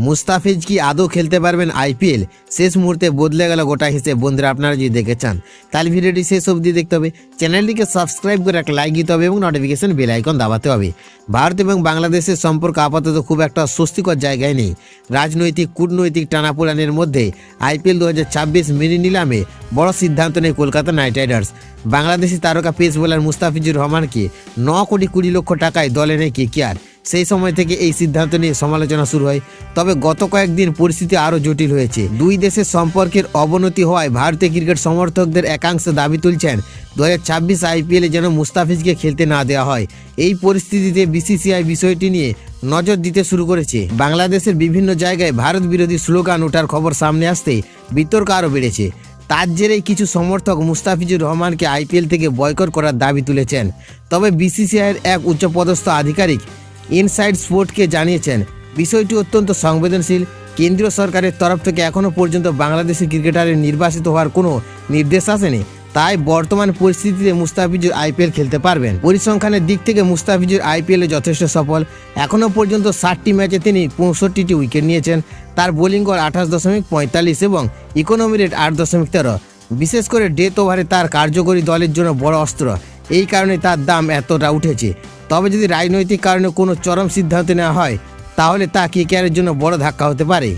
মুস্তাফিজ কি আদৌ খেলতে পারবেন আইপিএল? শেষ মুহূর্তে বদলে গেল গোটা হিসেবে। বন্ধুরা, আপনারা যদি দেখতে চান তাহলে ভিডিওটি শেষ অবধি দেখতে হবে। চ্যানেলটিকে সাবস্ক্রাইব করে একটা লাইক দিতে হবে এবং নোটিফিকেশন বেল আইকন দাবাতে হবে। ভারত এবং বাংলাদেশের সম্পর্ক আপাতত খুব একটা স্বস্তিকর জায়গায় নেই। রাজনৈতিক কূটনৈতিক টানাপোড়েনের মধ্যে আইপিএল 2026 মিনি নিলামে বড় সিদ্ধান্ত নেয় কলকাতা নাইট রাইডার্স। বাংলাদেশি তারকা পেস বোলার মুস্তাফিজুর রহমানকে 9 কোটি 20 লক্ষ টাকায় দলে নেয় কেকেআর। সেই সময় থেকে এই সিদ্ধান্ত নিয়ে সমালোচনা শুরু হয়। তবে গত কয়েকদিন পরিস্থিতি আরও জটিল হয়েছে। দুই দেশের সম্পর্কের অবনতি হওয়ায় ভারতীয় ক্রিকেট সমর্থকদের একাংশ দাবি তুলছেন 2026 আইপিএলে যেন মুস্তাফিজকে খেলতে না দেওয়া হয়। এই পরিস্থিতিতে বিসিসিআই বিষয়টি নিয়ে নজর দিতে শুরু করেছে। বাংলাদেশের বিভিন্ন জায়গায় ভারত বিরোধী স্লোগান ওঠার খবর সামনে আসতেই বিতর্ক আরও বেড়েছে। তার জেরেই কিছু সমর্থক মুস্তাফিজুর রহমানকে আইপিএল থেকে বয়কট করার দাবি তুলেছেন। তবে বিসিসিআইয়ের এক উচ্চপদস্থ আধিকারিক ইনসাইড স্পোর্টকে জানিয়েছেন বিষয়টি অত্যন্ত সংবেদনশীল। কেন্দ্রীয় সরকারের তরফ থেকে এখনও পর্যন্ত বাংলাদেশের ক্রিকেটারের নির্বাচিত হওয়ার কোনো নির্দেশ আসেনি। তাই বর্তমান পরিস্থিতিতে মুস্তাফিজুর আইপিএল খেলতে পারবেন। পরিসংখ্যানের দিক থেকে মুস্তাফিজুর আইপিএলে যথেষ্ট সফল। এখনও পর্যন্ত 60টি ম্যাচে তিনি 65টি উইকেট নিয়েছেন। তার বোলিং গড় 28.45 এবং ইকোনমি রেট 8.13। বিশেষ করে ডেথ ওভারে তার কার্যকরী দলের জন্য বড় অস্ত্র। এই কারণে তার দাম এতটা উঠেছে। তবে যদি রাজনৈতিক কারণে কোনো চরম সিদ্ধান্ত নেওয়া হয় তাহলে তা কেকেআরের জন্য বড় ধাক্কা হতে পারে।